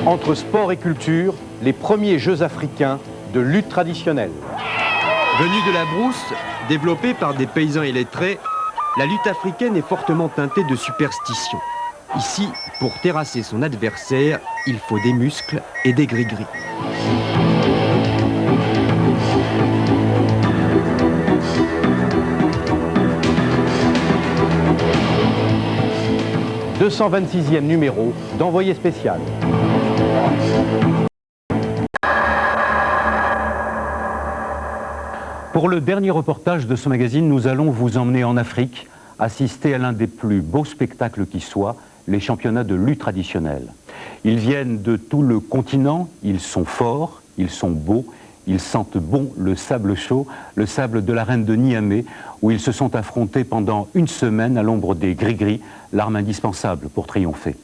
Entre sport et culture, les premiers Jeux africains de lutte traditionnelle. Venue de la brousse, développée par des paysans illettrés, la lutte africaine est fortement teintée de superstitions. Ici, pour terrasser son adversaire, il faut des muscles et des gris-gris. « 226e numéro d'Envoyé spécial. Pour le dernier reportage de ce magazine, nous allons vous emmener en Afrique, assister à l'un des plus beaux spectacles qui soient, les championnats de lutte traditionnelle. Ils viennent de tout le continent, ils sont forts, ils sont beaux, ils sentent bon le sable chaud, le sable de l'arène de Niamey, où ils se sont affrontés pendant une semaine à l'ombre des gris-gris, l'arme indispensable pour triompher.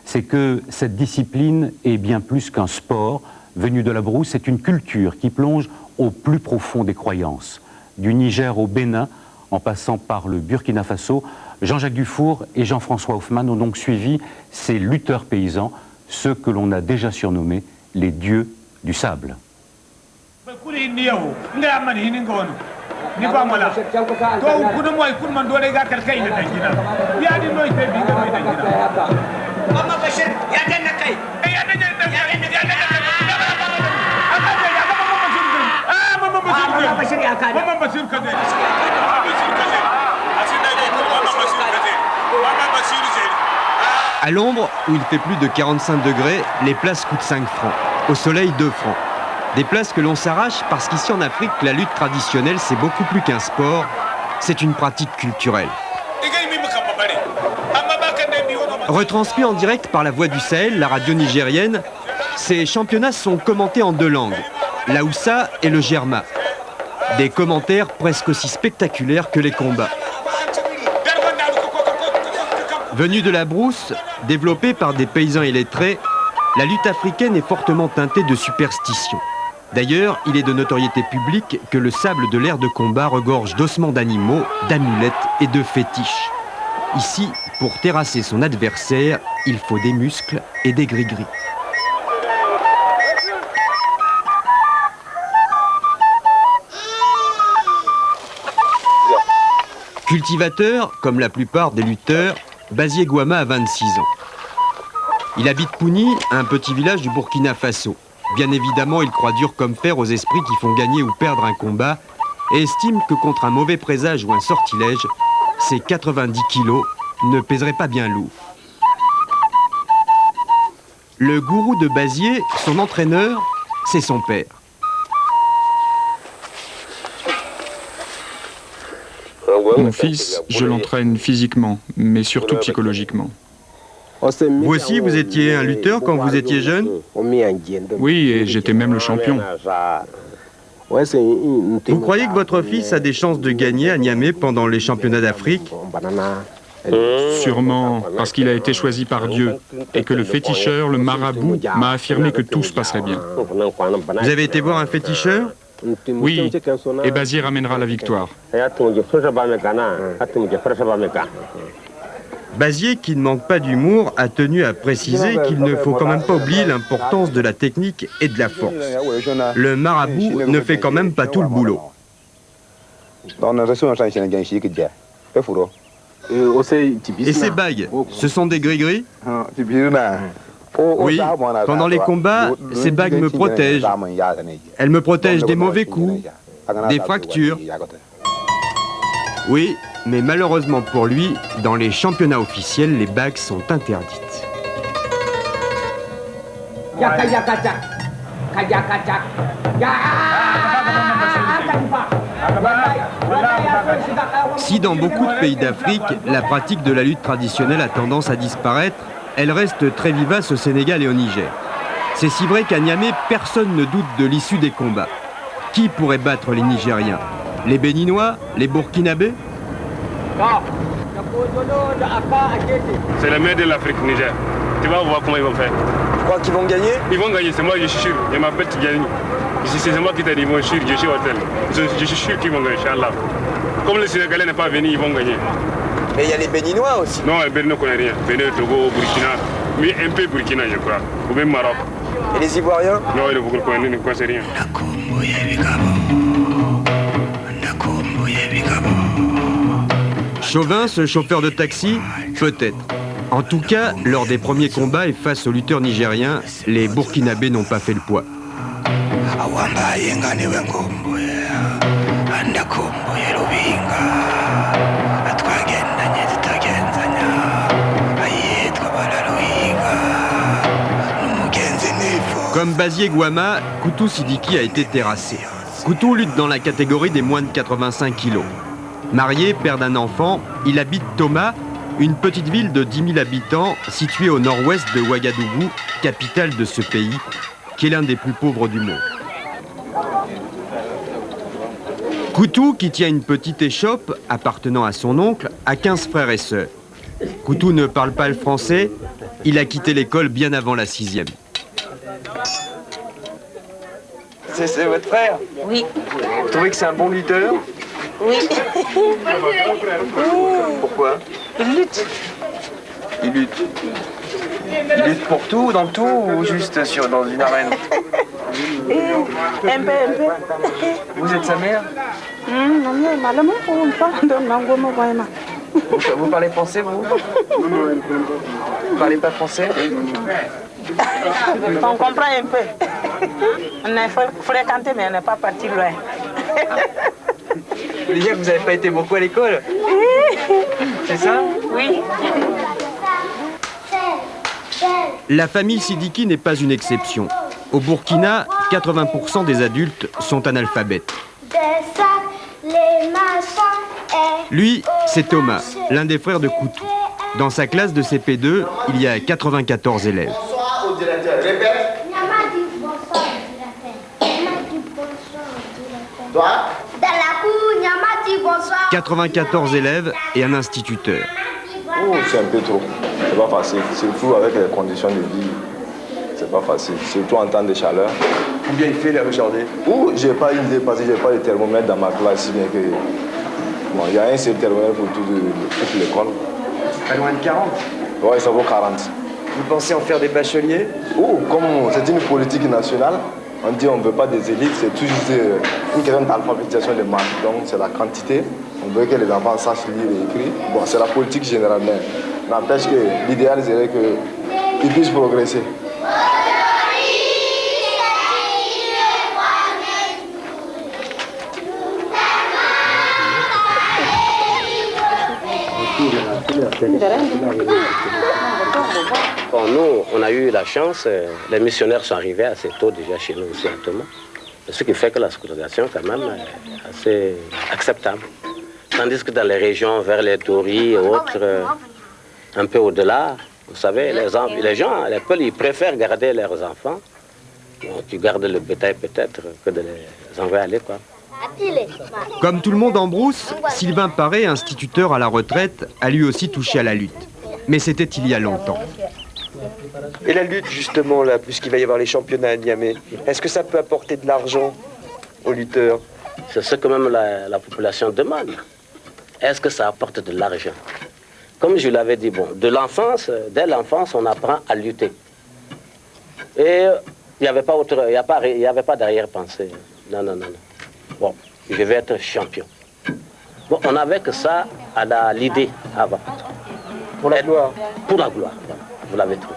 C'est que cette discipline est bien plus qu'un sport, venu de la brousse, c'est une culture qui plonge au plus profond des croyances. Du Niger au Bénin, en passant par le Burkina Faso, Jean-Jacques Dufour et Jean-François Hoffmann ont donc suivi ces lutteurs paysans, ceux que l'on a déjà surnommés les dieux du sable. À l'ombre, où il fait plus de 45 degrés, les places coûtent 5 francs. Au soleil, 2 francs. Des places que l'on s'arrache parce qu'ici en Afrique, la lutte traditionnelle, c'est beaucoup plus qu'un sport, c'est une pratique culturelle. Retransmis en direct par la Voix du Sahel, la radio nigérienne, ces championnats sont commentés en 2 langues, la Hausa et le Germa. Des commentaires presque aussi spectaculaires que les combats. Venue de la brousse, développée par des paysans illettrés, la lutte africaine est fortement teintée de superstitions. D'ailleurs, il est de notoriété publique que le sable de l'aire de combat regorge d'ossements d'animaux, d'amulettes et de fétiches. Ici, pour terrasser son adversaire, il faut des muscles et des gris-gris. Cultivateur, comme la plupart des lutteurs, Bazié Gouama a 26 ans. Il habite Pouni, un petit village du Burkina Faso. Bien évidemment, il croit dur comme fer aux esprits qui font gagner ou perdre un combat et estime que contre un mauvais présage ou un sortilège, ses 90 kilos ne pèseraient pas bien lourd. Le gourou de Bazié, son entraîneur, c'est son père. Mon fils, je l'entraîne physiquement, mais surtout psychologiquement. Vous aussi, vous étiez un lutteur quand vous étiez jeune? Oui, et j'étais même le champion. Vous croyez que votre fils a des chances de gagner à Niamey pendant les championnats d'Afrique? Sûrement parce qu'il a été choisi par Dieu et que le féticheur, le marabout, m'a affirmé que tout se passerait bien. Vous avez été voir un féticheur? Oui, et Bazié ramènera la victoire. Bazié, qui ne manque pas d'humour, a tenu à préciser qu'il ne faut quand même pas oublier l'importance de la technique et de la force. Le marabout ne fait quand même pas tout le boulot. Et ces bagues, ce sont des gris-gris? Oui, pendant les combats, ces bagues me protègent. Elles me protègent des mauvais coups, des fractures. Oui, mais malheureusement pour lui, dans les championnats officiels, les bagues sont interdites. Si dans beaucoup de pays d'Afrique, la pratique de la lutte traditionnelle a tendance à disparaître, elle reste très vivace au Sénégal et au Niger. C'est si vrai qu'à Niamey, personne ne doute de l'issue des combats. Qui pourrait battre les Nigériens? Les Béninois? Les Burkinabés? C'est le maire de l'Afrique, Niger. Tu vas voir comment ils vont faire. Tu crois qu'ils vont gagner? Ils vont gagner, c'est moi, je suis sûr. Je m'appelle Tigani. C'est moi qui t'ai dit, ils vont sûr, je suis hôtel. Je suis sûr qu'ils vont gagner, Inch'Allah. Comme le Sénégalais n'est pas venu, ils vont gagner. Mais il y a les Béninois aussi. Non, les Béninois ne connaissent rien. Bénin, Togo, Burkina, Mais un peu Burkina, je crois, ou même Maroc. Et les Ivoiriens? Non, ils ne connaissent rien. Chauvin, ce chauffeur de taxi? Peut-être. En tout cas, lors des premiers combats et face aux lutteurs nigériens, les Burkinabés n'ont pas fait le poids. Comme Bazier Guama, Koutou Sidiki a été terrassé. Koutou lutte dans la catégorie des moins de 85 kilos. Marié, père d'un enfant, il habite Toma, une petite ville de 10 000 habitants située au nord-ouest de Ouagadougou, capitale de ce pays, qui est l'un des plus pauvres du monde. Koutou, qui tient une petite échoppe appartenant à son oncle, a 15 frères et sœurs. Koutou ne parle pas le français, il a quitté l'école bien avant la 6e. C'est votre frère? Oui. Vous trouvez que c'est un bon lutteur? Oui. Pourquoi? Il lutte. Il lutte. Il lutte pour tout, dans tout, ou juste dans une arène? Un peu. Vous êtes sa mère? Vous parlez français, vous? Vous parlez pas français? On comprend un peu. On a fréquenté, mais on n'est pas parti loin. Vous voulez dire que vous n'avez pas été beaucoup à l'école? C'est ça? Oui. La famille Sidiki n'est pas une exception. Au Burkina, 80% des adultes sont analphabètes. Lui, c'est Thomas, l'un des frères de Koutou. Dans sa classe de CP2, il y a 94 élèves. Bonsoir au directeur. Répète. 94 élèves et un instituteur. Oh, c'est un peu trop. C'est pas facile. Surtout avec les conditions de vie. C'est pas facile. Surtout en temps de chaleur. Combien il fait là aujourd'hui? Oh, j'ai pas une idée parce que j'ai pas de thermomètre dans ma classe, si bien que. Bon, il y a un seul thermomètre pour toute l'école. Pas loin de 40. Ouais, ça vaut 40. Vous pensez en faire des bacheliers? Oh, comme c'est une politique nationale, on dit on ne veut pas des élites, c'est tout juste une question d'alphabétisation des maths. Donc c'est la quantité. On veut que les enfants sachent lire et écrire. Bon, c'est la politique générale, mais n'empêche que l'idéal serait qu'ils puissent progresser. Bon, nous, on a eu la chance, les missionnaires sont arrivés assez tôt déjà chez nous aussi à Toma, ce qui fait que la scolarisation quand même est assez acceptable. Tandis que dans les régions vers les Tori et autres, un peu au-delà, vous savez, les gens à l'école, ils préfèrent garder leurs enfants, qui gardent le bétail peut-être, que de les envoyer à l'école. Comme tout le monde en brousse, Sylvain Paré, instituteur à la retraite, a lui aussi touché à la lutte. Mais c'était il y a longtemps. Et la lutte, justement, là, puisqu'il va y avoir les championnats à Niamey, est-ce que ça peut apporter de l'argent aux lutteurs? C'est ce que même la population demande. Est-ce que ça apporte de l'argent? Comme je l'avais dit, bon, dès l'enfance, on apprend à lutter. Et il n'y avait pas d'arrière-pensée. Non. Bon, je vais être champion. Bon, on n'avait que ça à l'idée avant. Pour la gloire? Pour la gloire, voilà. Vous l'avez trouvé.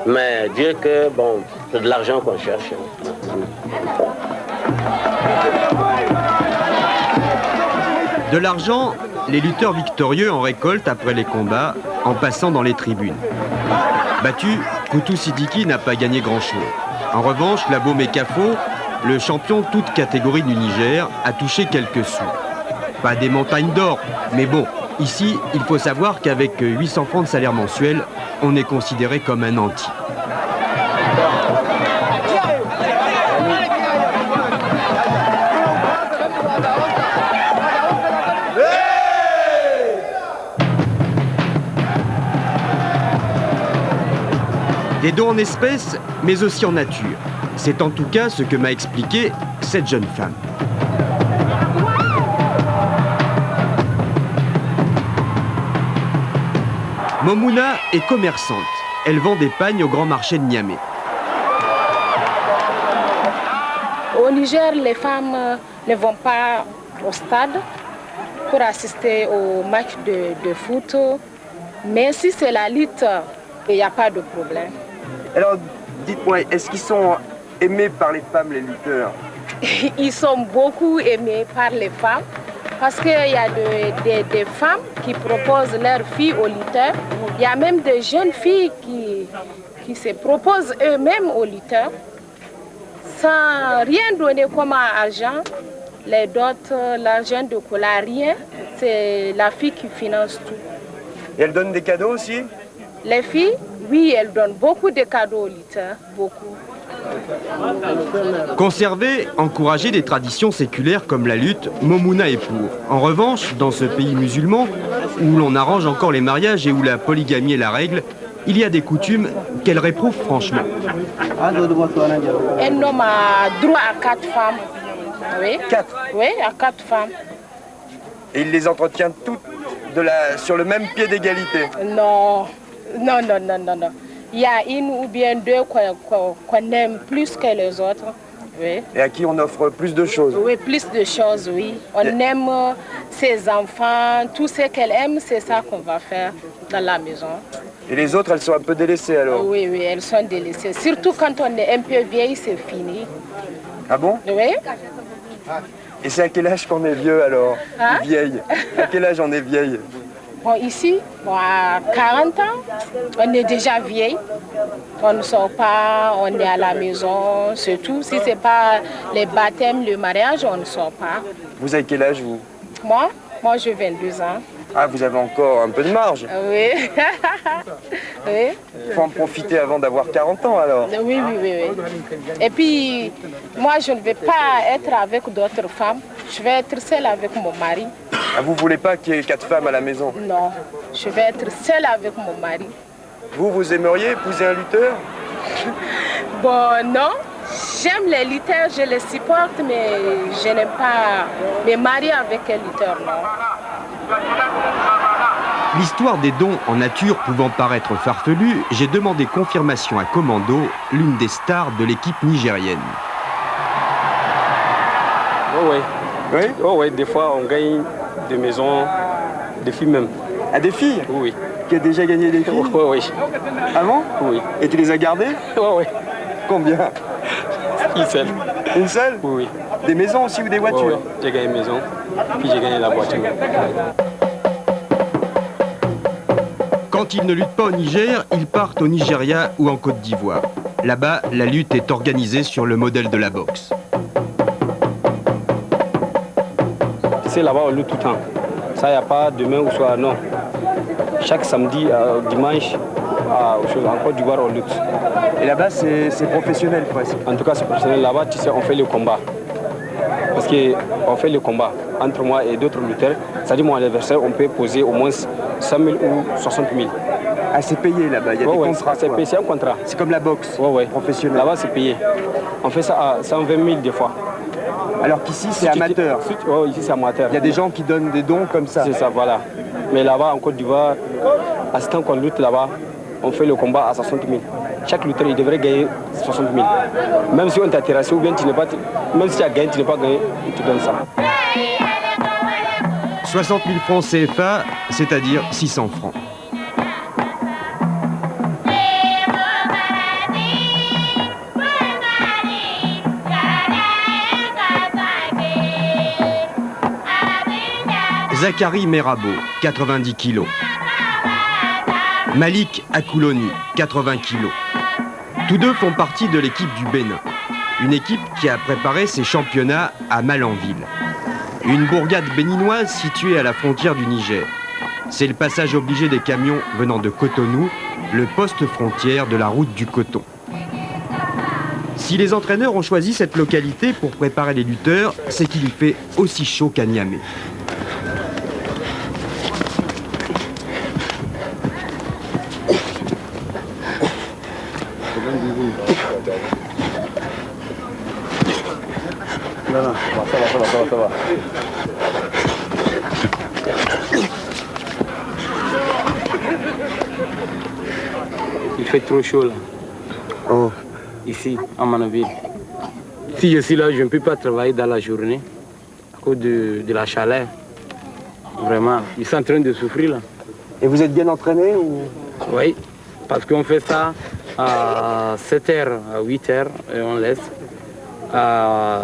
Mais dire que, bon, c'est de l'argent qu'on cherche. Non. De l'argent, les lutteurs victorieux en récoltent après les combats, en passant dans les tribunes. Battu, Koutou Sidiki n'a pas gagné grand-chose. En revanche, Labo Mekafo, le champion toute catégorie du Niger, a touché quelques sous. Pas des montagnes d'or, mais bon, ici, il faut savoir qu'avec 800 francs de salaire mensuel, on est considéré comme un anti. Des dons en espèces, mais aussi en nature. C'est en tout cas ce que m'a expliqué cette jeune femme. Momouna est commerçante. elle vend des pagnes au grand marché de Niamey. Au Niger, les femmes ne vont pas au stade pour assister au match de foot. Mais si c'est la lutte, il n'y a pas de problème. Alors, dites-moi, est-ce qu'ils sont aimés par les femmes, les lutteurs? Ils sont beaucoup aimés par les femmes parce qu'il y a des femmes qui proposent leurs filles aux lutteurs. Il y a même des jeunes filles qui se proposent eux-mêmes aux lutteurs sans rien donner comme argent. Les dots, l'argent de cola, rien. C'est la fille qui finance tout. Et elles donnent des cadeaux aussi? Les filles, oui, elles donnent beaucoup de cadeaux aux lutteurs, beaucoup. Conserver, encourager des traditions séculaires comme la lutte, Momouna est pour. En revanche, dans ce pays musulman, où l'on arrange encore les mariages et où la polygamie est la règle, il y a des coutumes qu'elle réprouve franchement. Un homme a droit à 4 femmes. Oui. 4? Oui, à 4 femmes. Et il les entretient toutes sur le même pied d'égalité? Non. Non. Il y a une ou bien deux qu'on aime plus que les autres. Oui. Et à qui on offre plus de choses? Oui, plus de choses, oui. On aime ses enfants, tout ce qu'elle aime, c'est ça qu'on va faire dans la maison. Et les autres, elles sont un peu délaissées alors? Oui, elles sont délaissées. Surtout quand on est un peu vieille, c'est fini. Ah bon? Oui. Et c'est à quel âge qu'on est vieux alors? Hein? Vieille. À quel âge on est vieille? Bon, ici, à 40 ans, on est déjà vieille. On ne sort pas, on est à la maison, c'est tout. Si ce n'est pas les baptêmes, le mariage, on ne sort pas. Vous avez quel âge vous? Moi, j'ai 22 ans. Ah, vous avez encore un peu de marge? Oui. Oui. Il faut en profiter avant d'avoir 40 ans alors? Oui. Et puis, moi, je ne vais pas être avec d'autres femmes. Je vais être seule avec mon mari. Ah, vous voulez pas qu'il y ait 4 femmes à la maison? Non, je vais être seule avec mon mari. Vous aimeriez épouser un lutteur? Bon, non. J'aime les lutteurs, je les supporte, mais je n'aime pas me marier avec un lutteur, non. L'histoire des dons en nature pouvant paraître farfelue, j'ai demandé confirmation à Commando, l'une des stars de l'équipe nigérienne. Oh oui, des fois on gagne des maisons, des filles même. Ah, des filles? Oui. Qui a déjà gagné des filles? Oui. Ah bon? Oui. Et tu les as gardées? Oui. Combien? Une seule. Une seule? Oui. Des maisons aussi ou des voitures? Oui. J'ai gagné une maison, puis j'ai gagné la voiture. Quand ils ne luttent pas au Niger, ils partent au Nigeria ou en Côte d'Ivoire. Là-bas, la lutte est organisée sur le modèle de la boxe. C'est là-bas, on lutte tout le temps. Ça, il n'y a pas demain ou soir, non. Chaque samedi, dimanche, en Côte d'Ivoire, on lutte. Et là-bas, c'est professionnel presque? En tout cas, c'est professionnel. Là-bas, tu sais, on fait le combat. Parce qu'on fait le combat entre moi et d'autres lutteurs. C'est-à-dire, mon adversaire, on peut poser au moins 100 000 ou 60 000. Ah, c'est payé là-bas, il y a des contrats? C'est un contrat. C'est comme la boxe professionnelle? Là-bas, c'est payé. On fait ça à 120 000 des fois. Alors qu'ici, c'est amateur? Oui, ici, c'est amateur. Il y a des gens qui donnent des dons comme ça? C'est ça, voilà. Mais là-bas, en Côte d'Ivoire, à ce temps qu'on lutte là-bas, on fait le combat à 60 000. Chaque lutteur, il devrait gagner 60 000. Même si on t'a terrassé ou bien tu n'es pas... Même si tu as gagné, tu n'es pas gagné, il te donne ça. 60 000 francs CFA, c'est-à-dire 600 francs. Zachary Merabo, 90 kg. Malik Akouloni, 80 kg. Tous deux font partie de l'équipe du Bénin. Une équipe qui a préparé ses championnats à Malanville. Une bourgade béninoise située à la frontière du Niger. C'est le passage obligé des camions venant de Cotonou, le poste frontière de la route du coton. Si les entraîneurs ont choisi cette localité pour préparer les lutteurs, c'est qu'il y fait aussi chaud qu'à Niamey. Non, ça va. Il fait trop chaud là. Oh. Ici, à Manaville. Si je suis là, je ne peux pas travailler dans la journée à cause de la chaleur. Vraiment, ils sont en train de souffrir là. Et vous êtes bien entraîné ou... Oui, parce qu'on fait ça à 7h, à 8h et on laisse à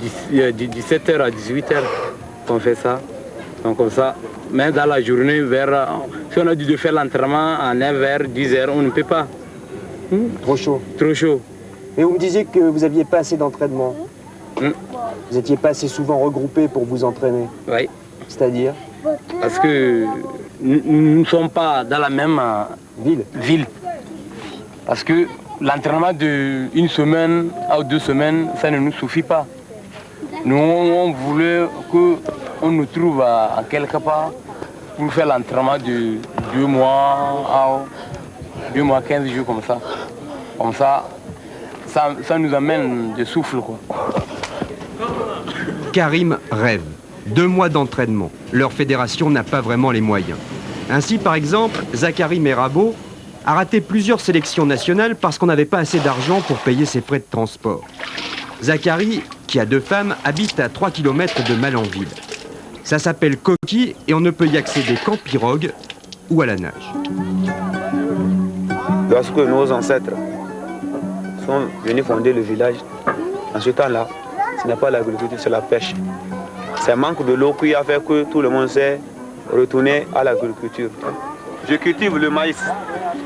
17h à 18h on fait ça. Donc comme ça, même dans la journée, si on a dû faire l'entraînement à 9h, 10h, on ne peut pas. Trop chaud. Trop chaud. Et vous me disiez que vous n'aviez pas assez d'entraînement. Vous n'étiez pas assez souvent regroupés pour vous entraîner. Oui. C'est-à-dire? Parce que nous ne sommes pas dans la même ville. Parce que l'entraînement d'une semaine à 2 semaines, ça ne nous suffit pas. Nous, on voulait qu'on nous trouve à quelque part pour faire l'entraînement de 2 mois, 2 mois, 15 jours comme ça. Comme ça nous amène de souffle, quoi. Karim rêve. 2 mois d'entraînement. Leur fédération n'a pas vraiment les moyens. Ainsi, par exemple, Zachary Merabo a raté plusieurs sélections nationales parce qu'on n'avait pas assez d'argent pour payer ses frais de transport. Zachary, qui a 2 femmes, habite à 3 km de Malanville. Ça s'appelle Coquille et on ne peut y accéder qu'en pirogue ou à la nage. Lorsque nos ancêtres sont venus fonder le village, en ce temps-là, ce n'est pas l'agriculture, c'est la pêche. C'est un manque de l'eau qui a fait que tout le monde s'est retourné à l'agriculture. Je cultive le maïs,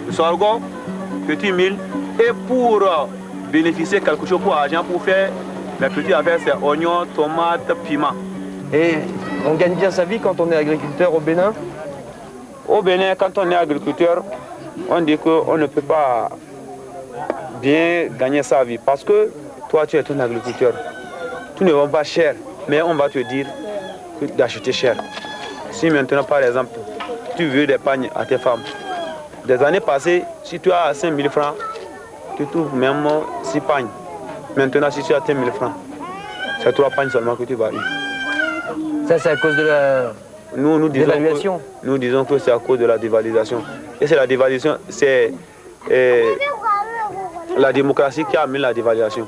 le sorgho, petit mil, et pour bénéficier quelque chose pour l'argent, pour faire mes petites affaires, c'est oignons, tomates, piments. Et on gagne bien sa vie quand on est agriculteur au Bénin? Au Bénin, quand on est agriculteur, on dit qu'on ne peut pas bien gagner sa vie parce que toi, tu es un agriculteur. Tout ne va pas cher, mais on va te dire d'acheter cher. Si maintenant, par exemple, tu veux des pagnes à tes femmes, des années passées, si tu as 5 000 francs, tu trouves même 6 pagnes. Maintenant, si tu as 10 000 francs, c'est 3 pagnes seulement que tu vas avoir. Ça, c'est à cause de la dévaluation. Nous disons que c'est à cause de la dévaluation. Et c'est la dévaluation, c'est la démocratie qui a amené la dévaluation.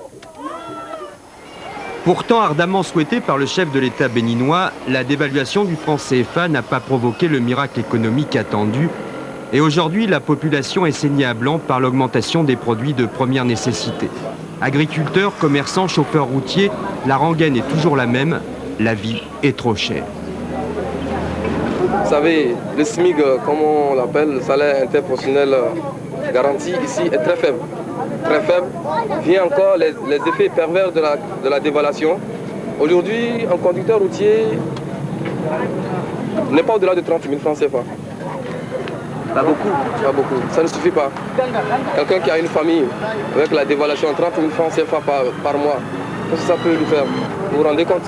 Pourtant ardemment souhaitée par le chef de l'État béninois, la dévaluation du franc CFA n'a pas provoqué le miracle économique attendu. Et aujourd'hui, la population est saignée à blanc par l'augmentation des produits de première nécessité. Agriculteurs, commerçants, chauffeurs routiers, la rengaine est toujours la même, la vie est trop chère. Vous savez, le SMIC, comme on l'appelle, le salaire interprofessionnel garanti ici est très faible. Très faible. Vient encore les effets pervers de la dévaluation. Aujourd'hui, un conducteur routier n'est pas au-delà de 30 000 francs CFA. Pas beaucoup. Pas beaucoup. Ça ne suffit pas. Quelqu'un qui a une famille avec la dévaluation, 30 000 francs CFA par mois, qu'est-ce que ça peut lui faire? Vous vous rendez compte?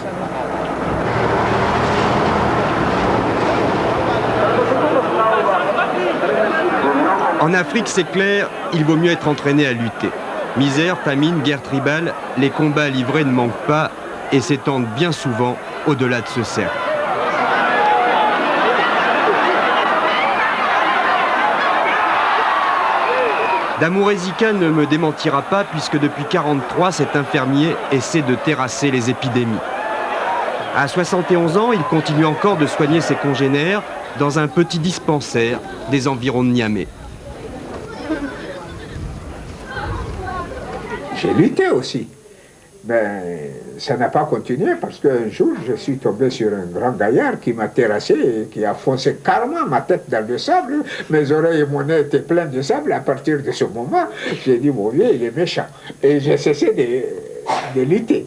En Afrique, c'est clair, il vaut mieux être entraîné à lutter. Misère, famine, guerre tribale, les combats livrés ne manquent pas et s'étendent bien souvent au-delà de ce cercle. Damouré Zika ne me démentira pas puisque depuis 1943, cet infirmier essaie de terrasser les épidémies. À 71 ans, il continue encore de soigner ses congénères dans un petit dispensaire des environs de Niamey. J'ai lutté aussi, mais ça n'a pas continué parce qu'un jour, je suis tombé sur un grand gaillard qui m'a terrassé et qui a foncé carrément ma tête dans le sable. Mes oreilles et mon nez étaient pleins de sable. À partir de ce moment, j'ai dit, mon vieux, il est méchant. Et j'ai cessé de lutter.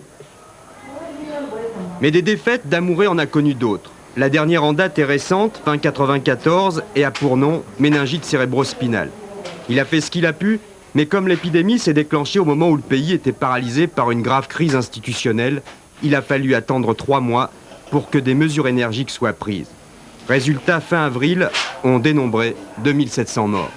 Mais des défaites, Damouré en a connu d'autres. La dernière en date est récente, fin 1994, et a pour nom méningite cérébrospinale. Il a fait ce qu'il a pu, mais comme l'épidémie s'est déclenchée au moment où le pays était paralysé par une grave crise institutionnelle, il a fallu attendre 3 mois pour que des mesures énergiques soient prises. Résultat, fin avril, on dénombrait 2700 morts.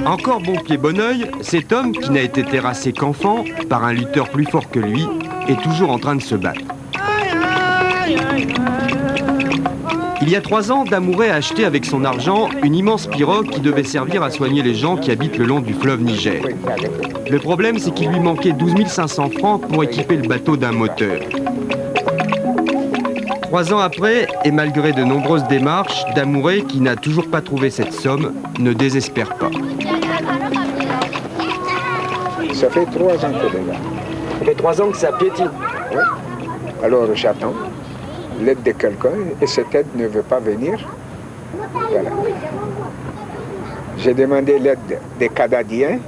Encore bon pied bon oeil, cet homme, qui n'a été terrassé qu'enfant par un lutteur plus fort que lui, est toujours en train de se battre. Il y a 3 ans, Damouret a acheté avec son argent une immense pirogue qui devait servir à soigner les gens qui habitent le long du fleuve Niger. Le problème, c'est qu'il lui manquait 12 500 francs pour équiper le bateau d'un moteur. 3 ans après, et malgré de nombreuses démarches, Damouret, qui n'a toujours pas trouvé cette somme, ne désespère pas. Ça fait 3 ans que là. Ça fait 3 ans que ça piétine. Oui. Alors j'attends l'aide de quelqu'un et cette aide ne veut pas venir. Voilà. J'ai demandé l'aide des Canadiens.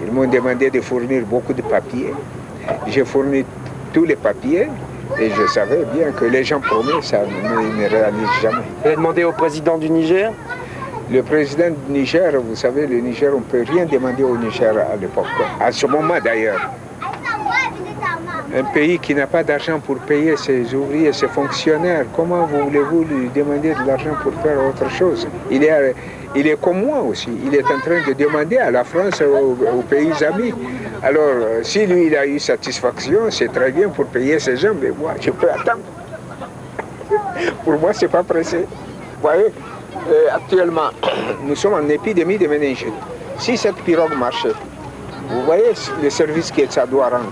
Ils m'ont demandé de fournir beaucoup de papiers. J'ai fourni tous les papiers et je savais bien que les gens promettent, ça ne réalise jamais. Vous avez demandé au président du Niger? Le président du Niger, vous savez, le Niger, on ne peut rien demander au Niger à l'époque. À ce moment d'ailleurs. Un pays qui n'a pas d'argent pour payer ses ouvriers, ses fonctionnaires, comment voulez-vous lui demander de l'argent pour faire autre chose? Il est comme moi aussi. Il est en train de demander à la France, aux pays amis. Alors, si lui, il a eu satisfaction, c'est très bien pour payer ses gens, mais moi, je peux attendre. Pour moi, c'est pas pressé. Vous voyez, actuellement, nous sommes en épidémie de méningite. Si cette pirogue marchait, vous voyez le service que ça doit rendre.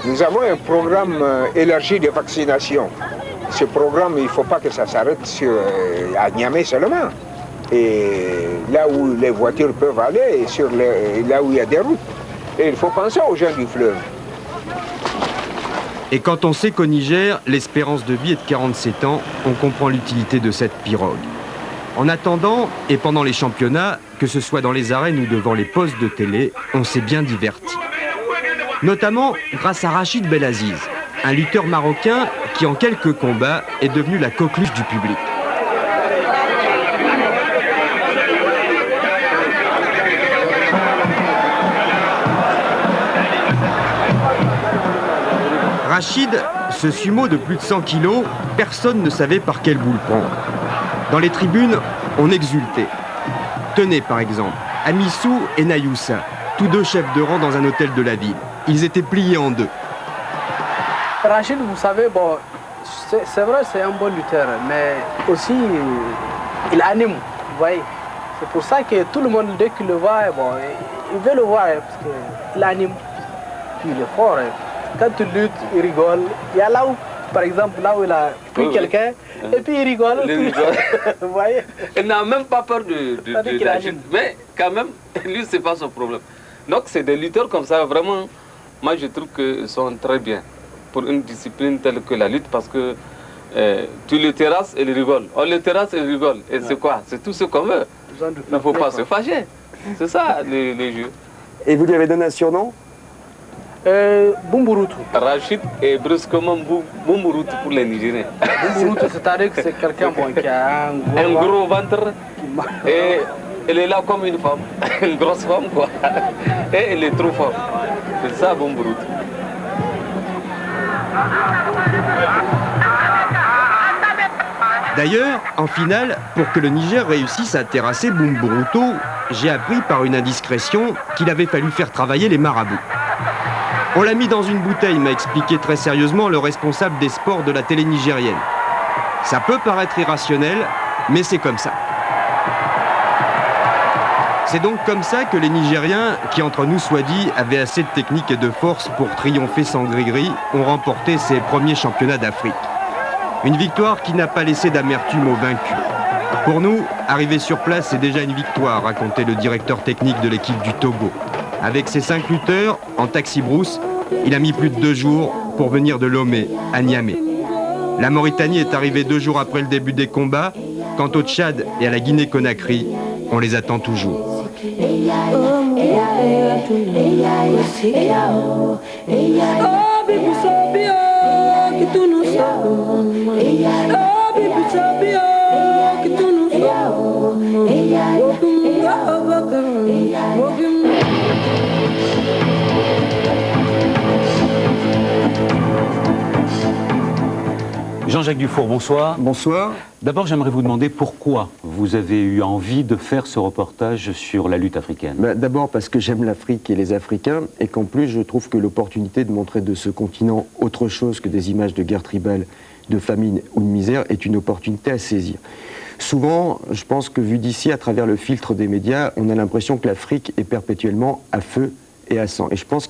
Nous avons un programme élargi de vaccination. Ce programme, il ne faut pas que ça s'arrête à Niamey seulement. Et là où les voitures peuvent aller, et là où il y a des routes. Et il faut penser aux gens du fleuve. Et quand on sait qu'au Niger, l'espérance de vie est de 47 ans, on comprend l'utilité de cette pirogue. En attendant, et pendant les championnats, que ce soit dans les arènes ou devant les postes de télé, on s'est bien diverti. Notamment grâce à Rachid Belaziz, un lutteur marocain qui en quelques combats est devenu la coqueluche du public. Rachid, ce sumo de plus de 100 kilos, personne ne savait par quel bout le prendre. Dans les tribunes, on exultait. Tenez par exemple, Amissou et Nayoussa, tous 2 chefs de rang dans un hôtel de la ville. Ils étaient pliés en 2. Rachid, vous savez, bon, c'est vrai, c'est un bon lutteur, mais aussi, il anime, vous voyez. C'est pour ça que tout le monde, dès qu'il le voit, bon, il veut le voir, parce qu'il anime, puis il est fort. Quand il lutte, il rigole. Il y a là où, par exemple, là où il a pris quelqu'un, et puis il rigole. Vous voyez. Il n'a même pas peur de Rachid, mais quand même, lui, c'est pas son problème. Donc, c'est des lutteurs comme ça, vraiment. Moi, je trouve qu'ils sont très bien pour une discipline telle que la lutte parce que tu le terrasses et il rigole. On le terrasse et il rigole. Et c'est quoi? C'est tout ce qu'on veut. Il ne faut pas se fâcher. C'est ça, les jeux. Et vous lui avez donné un surnom? Bumburutu. Rachid est brusquement Bumburutu pour les Nigériens. Bumburutu, c'est-à-dire que c'est quelqu'un qui a un gros ventre. Et elle est là comme une femme, une grosse femme quoi. Et elle est trop forte. C'est ça, Bumburutu. D'ailleurs, en finale, pour que le Niger réussisse à terrasser Bumburutu, j'ai appris par une indiscrétion qu'il avait fallu faire travailler les marabouts. On l'a mis dans une bouteille, m'a expliqué très sérieusement le responsable des sports de la télé nigérienne. Ça peut paraître irrationnel, mais c'est comme ça. C'est donc comme ça que les Nigériens, qui entre nous soit dit, avaient assez de technique et de force pour triompher sans gris-gris, ont remporté ces premiers championnats d'Afrique. Une victoire qui n'a pas laissé d'amertume aux vaincus. Pour nous, arriver sur place, c'est déjà une victoire, racontait le directeur technique de l'équipe du Togo. Avec ses 5 lutteurs, en taxi-brousse, il a mis plus de 2 jours pour venir de Lomé à Niamey. La Mauritanie est arrivée 2 jours après le début des combats. Quant au Tchad et à la Guinée-Conakry, on les attend toujours. Jean-Jacques Dufour, bonsoir. Bonsoir. D'abord, j'aimerais vous demander pourquoi vous avez eu envie de faire ce reportage sur la lutte africaine. D'abord parce que j'aime l'Afrique et les Africains, et qu'en plus je trouve que l'opportunité de montrer de ce continent autre chose que des images de guerre tribale de famine ou de misère est une opportunité à saisir. Souvent, je pense que vu d'ici, à travers le filtre des médias, on a l'impression que l'Afrique est perpétuellement à feu et à sang. Et je pense